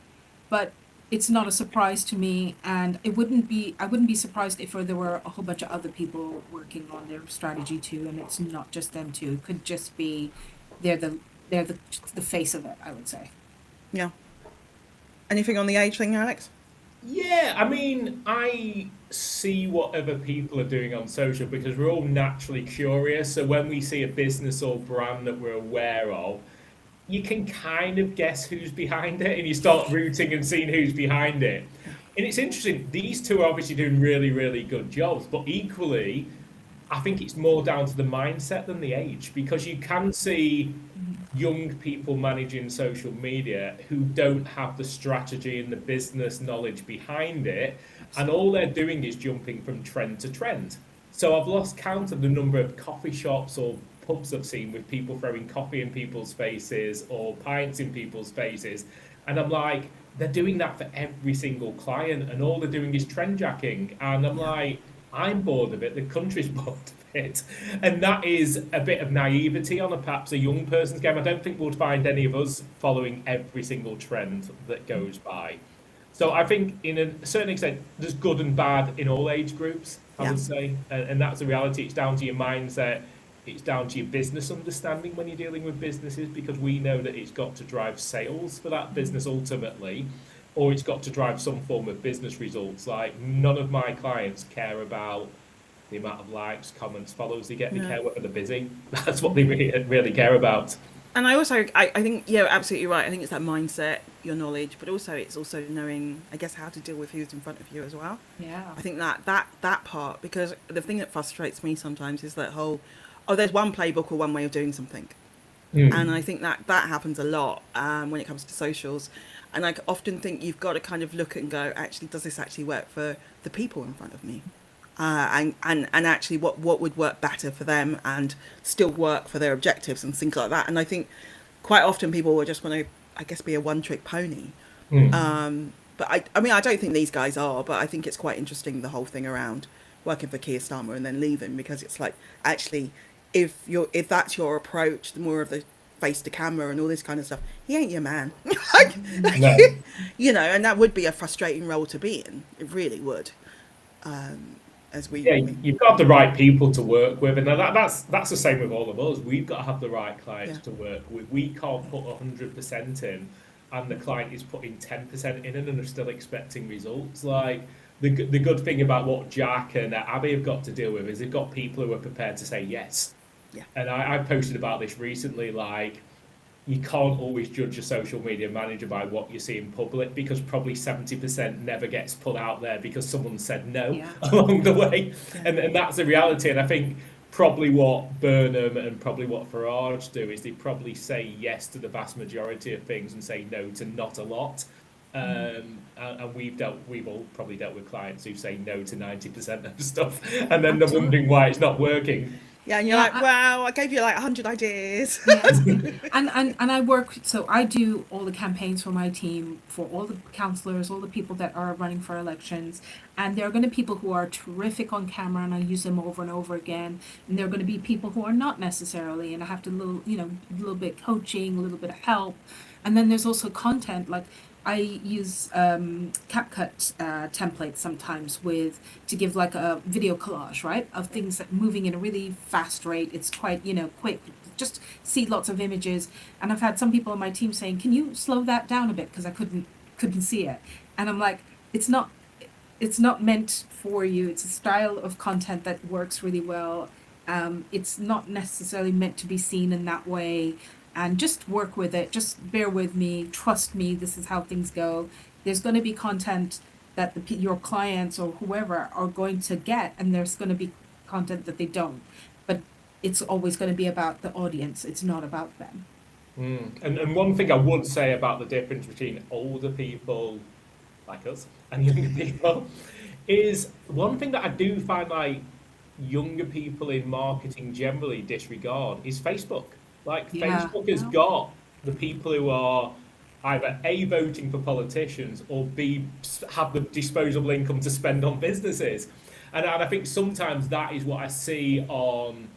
but it's not a surprise to me, and I wouldn't be surprised if there were a whole bunch of other people working on their strategy too, and it's not just them two. It could just be they're the they're the face of it, I would say. Yeah. Anything on the age thing, Alex? Yeah, I mean, I see what other people are doing on social because we're all naturally curious. So when we see a business or brand that we're aware of, you can kind of guess who's behind it and you start rooting and seeing who's behind it. And it's interesting, these two are obviously doing really, really good jobs, but equally, I think it's more down to the mindset than the age because you can see young people managing social media who don't have the strategy and the business knowledge behind it, and all they're doing is jumping from trend to trend. So I've lost count of the number of coffee shops or pubs I've seen with people throwing coffee in people's faces or pints in people's faces, and I'm like, they're doing that for every single client, and all they're doing is trend jacking, and I'm like, I'm bored of it. The country's bored of it, and that is a bit of naivety on perhaps a young person's game. I don't think we'll find any of us following every single trend that goes by. So I think, in a certain extent, there's good and bad in all age groups. I Yeah. would say, and that's the reality. It's down to your mindset. It's down to your business understanding when you're dealing with businesses, because we know that it's got to drive sales for that business ultimately, or it's got to drive some form of business results. Like, none of my clients care about the amount of likes, comments, follows they get. They No. care whether they're busy. That's what they really care about. And I also, I think, yeah, absolutely right. I think it's that mindset, your knowledge, but also it's also knowing, I guess, how to deal with who's in front of you as well. Yeah. I think that part, because the thing that frustrates me sometimes is that whole, oh, there's one playbook or one way of doing something. And Mm. I think that happens a lot when it comes to socials. And I often think you've got to kind of look and go, actually, does this actually work for the people in front of me? And actually what would work better for them and still work for their objectives and things like that. And I think quite often people will just want to, I guess, be a one-trick pony. Mm. But I mean, I don't think these guys are, but I think it's quite interesting, the whole thing around working for Keir Starmer and then leaving, because it's like, actually, if that's your approach, the more of the face to camera and all this kind of stuff, he ain't your man. No. You know, and that would be a frustrating role to be in. It really would. As Yeah, we you've got the right people to work with, and that's the same with all of us. We've got to have the right clients yeah. to work with. We can't put 100% in, and the client is putting 10% in, and are still expecting results. Like, the good thing about what Jack and Abby have got to deal with is they've got people who are prepared to say yes. Yeah. And I posted about this recently. Like, you can't always judge a social media manager by what you see in public, because probably 70% never gets put out there because someone said no Yeah. along the way. Yeah. And that's the reality. And I think probably what Burnham and probably what Farage do is they probably say yes to the vast majority of things and say no to not a lot. And we've all probably dealt with clients who say no to 90% of stuff, and then they're wondering why it's not working. Yeah, and you're Yeah, like, wow, I gave you like 100 ideas. Yes. And I work, so I do all the campaigns for my team, for all the councillors, all the people that are running for elections. And there are going to be people who are terrific on camera, and I use them over and over again. And there are going to be people who are not necessarily, and I have to a little bit coaching, a little bit of help. And then there's also content, like I use CapCut templates sometimes to give like a video collage, right, of things that moving in a really fast rate. It's quite quick. Just see lots of images, and I've had some people on my team saying, "Can you slow that down a bit, because I couldn't see it." And I'm like, it's not meant for you. It's a style of content that works really well. It's not necessarily meant to be seen in that way. And just work with it. Just bear with me. Trust me. This is how things go. There's going to be content that your clients or whoever are going to get, and there's going to be content that they don't. But it's always going to be about the audience. It's not about them. And one thing I would say about the difference between older people like us and younger people is, one thing that I do find like younger people in marketing generally disregard is Facebook. Like, Yeah. Facebook has got the people who are either A, voting for politicians, or B, have the disposable income to spend on businesses. And I think sometimes that is what I see on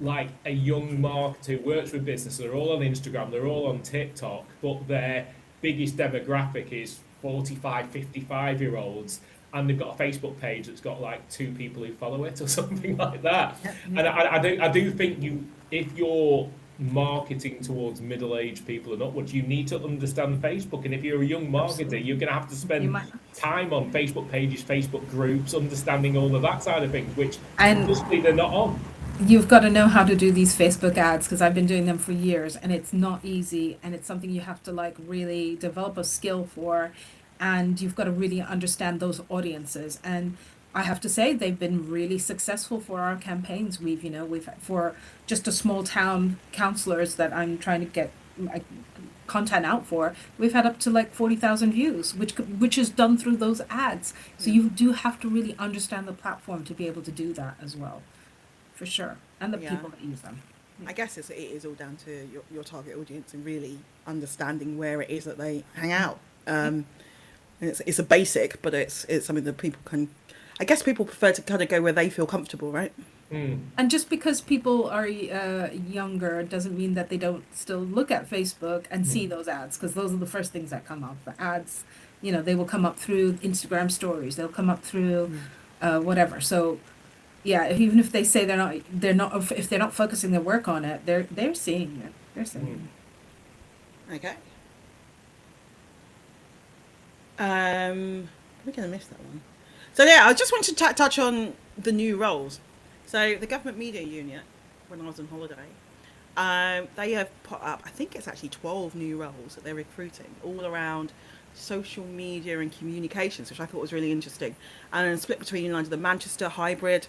like a young marketer who works with businesses. They're all on Instagram, they're all on TikTok, but their biggest demographic is 45, 55-year-olds, and they've got a Facebook page that's got like 2 people who follow it or something like that. And I do think if you're marketing towards middle-aged people and upwards, you need to understand Facebook. And if you're a young marketer, you're going to have to spend time on Facebook pages, Facebook groups, understanding all of that side of things, which obviously they're not on. You've got to know how to do these Facebook ads, because I've been doing them for years, and it's not easy, and it's something you have to like really develop a skill for, and you've got to really understand those audiences. And I have to say they've been really successful for our campaigns. We've for just a small town councillors that I'm trying to get like content out for, we've had up to like 40,000 views, which is done through those ads. So you do have to really understand the platform to be able to do that as well, for sure, and the people that use them. I guess it is all down to your target audience and really understanding where it is that they hang out. It's a basic, but it's something that people can. I guess people prefer to kind of go where they feel comfortable, right? And just because people are younger doesn't mean that they don't still look at Facebook and see those ads, because those are the first things that come up. The ads, they will come up through Instagram stories. They'll come up through whatever. So yeah, even if they say they're not if they're not focusing their work on it, they're seeing it. They're seeing it. Okay. We're gonna miss that one. So yeah, I just wanted to touch on the new roles. So the Government Media Unit, when I was on holiday, they have put up, I think it's actually 12 new roles that they're recruiting, all around social media and communications, which I thought was really interesting. And split between London and Manchester, hybrid.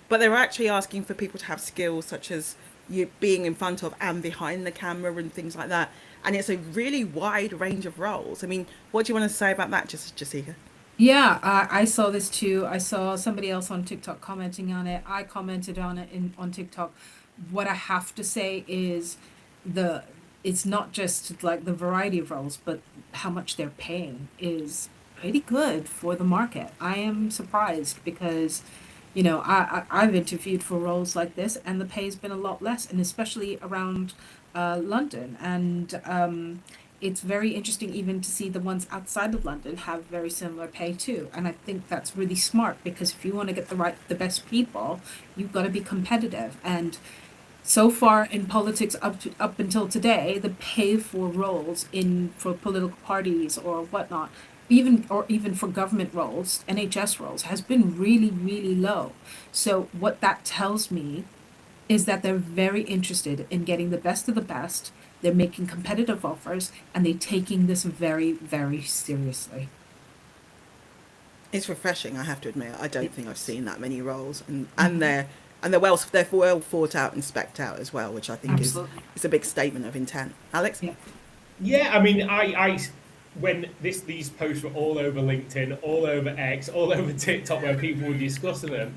But they were actually asking for people to have skills such as you being in front of and behind the camera and things like that. And it's a really wide range of roles. I mean, what do you want to say about that, Jessica? Yeah, I saw this too. I saw somebody else on TikTok commenting on it. I commented on it on TikTok. What I have to say is it's not just like the variety of roles, but how much they're paying is pretty good for the market. I am surprised because, I've interviewed for roles like this and the pay's been a lot less, and especially around London. And it's very interesting even to see the ones outside of London have very similar pay too. And I think that's really smart, because if you want to get the best people, you've got to be competitive. And so far in politics up until today, the pay for roles for political parties or whatnot, even for government roles, NHS roles, has been really, really low. So what that tells me is that they're very interested in getting the best of the best. They're making competitive offers, and they're taking this very, very seriously. It's refreshing, I have to admit. I don't think I've seen that many roles, and they're well thought out and specced out as well, which I think is a big statement of intent. Alex? Yeah, I mean, I when these posts were all over LinkedIn, all over X, all over TikTok, where people were discussing them.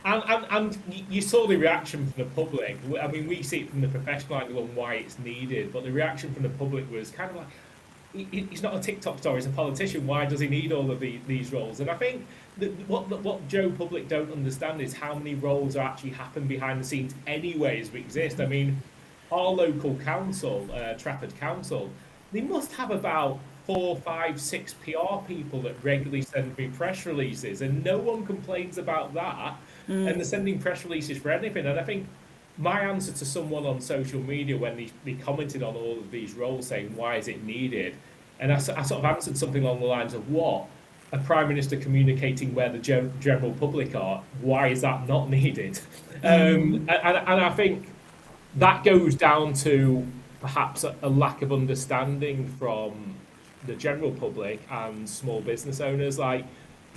And you saw the reaction from the public. I mean, we see it from the professional angle on why it's needed, but the reaction from the public was kind of like, he's not a TikTok star, he's a politician. Why does he need all of these roles? And I think that what Joe public don't understand is how many roles are actually happen behind the scenes anyway as we exist. I mean, our local council, Trafford Council, they must have about 4, 5, 6 PR people that regularly send me press releases, and no one complains about that. And they're sending press releases for anything. And I think my answer to someone on social media when they commented on all of these roles saying, why is it needed? And I sort of answered something along the lines of, what? A Prime Minister communicating where the general public are, why is that not needed? And I think that goes down to perhaps a lack of understanding from the general public and small business owners. Like,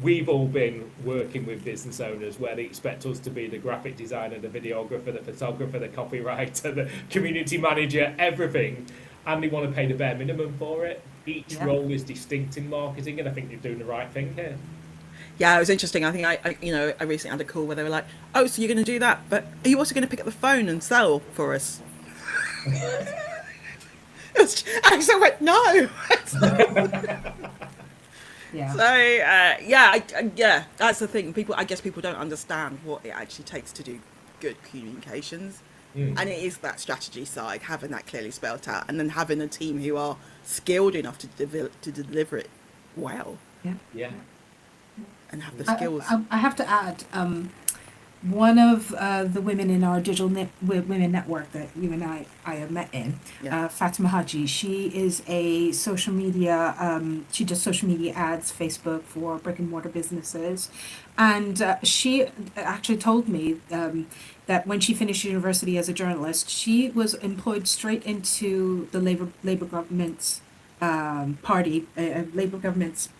we've all been working with business owners where they expect us to be the graphic designer, the videographer, the photographer, the copywriter, the community manager, everything, and they want to pay the bare minimum for it. Each role is distinct in marketing, and I think you're doing the right thing here. Yeah, it was interesting. I think I recently had a call where they were like, "Oh, so you're going to do that, but are you also going to pick up the phone and sell for us?" I went, "No." Yeah. So that's the thing. I guess people don't understand what it actually takes to do good communications, and it is that strategy side, having that clearly spelled out, and then having a team who are skilled enough to deliver it well Yeah. and have the skills. I have to add, one of the women in our women network that you and I have met in, Fatima Haji, she is a social media, she does social media ads, Facebook for brick and mortar businesses. And she actually told me that when she finished university as a journalist, she was employed straight into the Labour government's Labour government's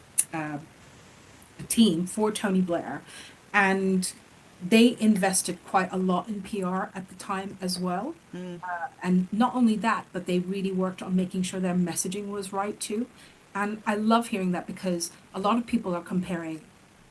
team for Tony Blair. And they invested quite a lot in PR at the time as well. And not only that, but they really worked on making sure their messaging was right too. And I love hearing that because a lot of people are comparing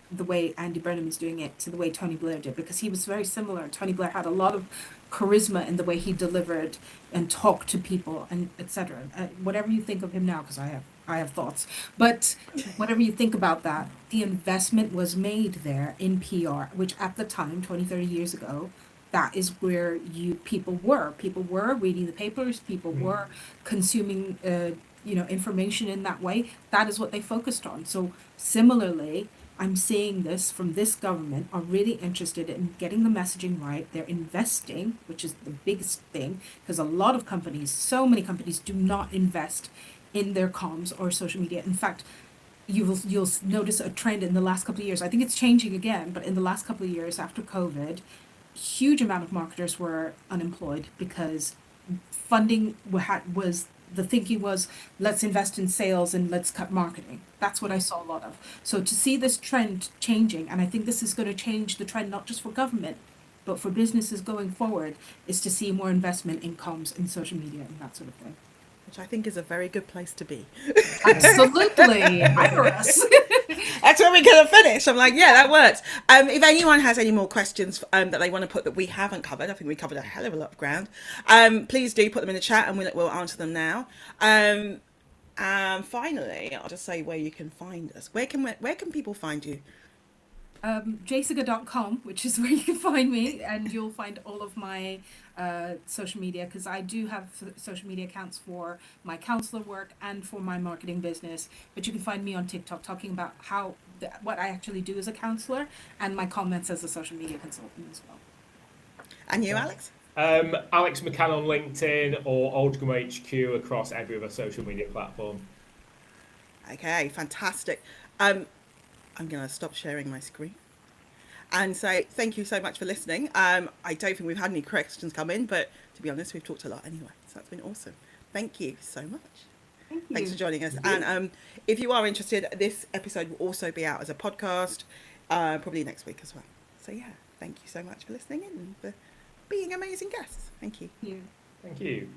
the way Andy Burnham is doing it to the way Tony Blair did, because he was very similar. Tony Blair had a lot of charisma in the way he delivered and talked to people and etc. Whatever you think of him now, because I have thoughts, but whatever you think about that, the investment was made there in PR, which at the time, 20, 30 years ago, that is where people were reading the papers, people were consuming information in that way. That is what they focused on. So similarly, I'm seeing this from this government are really interested in getting the messaging right. They're investing, which is the biggest thing, because a lot of companies, so many companies, do not invest in their comms or social media. In fact, you'll notice a trend in the last couple of years. I think it's changing again, but in the last couple of years after COVID, huge amount of marketers were unemployed because funding was the thinking was, let's invest in sales and let's cut marketing. That's what I saw a lot of. So to see this trend changing, and I think this is going to change the trend not just for government, but for businesses going forward, is to see more investment in comms and social media and that sort of thing. Which I think is a very good place to be. Absolutely. Hire us. That's where we're going to finish. I'm like, yeah, that works. If anyone has any more questions that they want to put that we haven't covered, I think we covered a hell of a lot of ground, please do put them in the chat and we'll answer them now. And finally, I'll just say where you can find us. Where can people find you? Jessica.com, which is where you can find me, and you'll find all of my social media, because I do have social media accounts for my counselor work and for my marketing business. But you can find me on TikTok talking about what I actually do as a counselor and my comments as a social media consultant as well. And you, Alex? Alex McCann on LinkedIn or Oldcombe HQ across every other social media platform. Okay, fantastic. I'm going to stop sharing my screen and say thank you so much for listening. I don't think we've had any questions come in, but to be honest, we've talked a lot anyway. So that's been awesome. Thank you so much. Thanks for joining us. And if you are interested, this episode will also be out as a podcast, probably next week as well. So yeah, thank you so much for listening in and for being amazing guests. Thank you. Yeah. Thank you.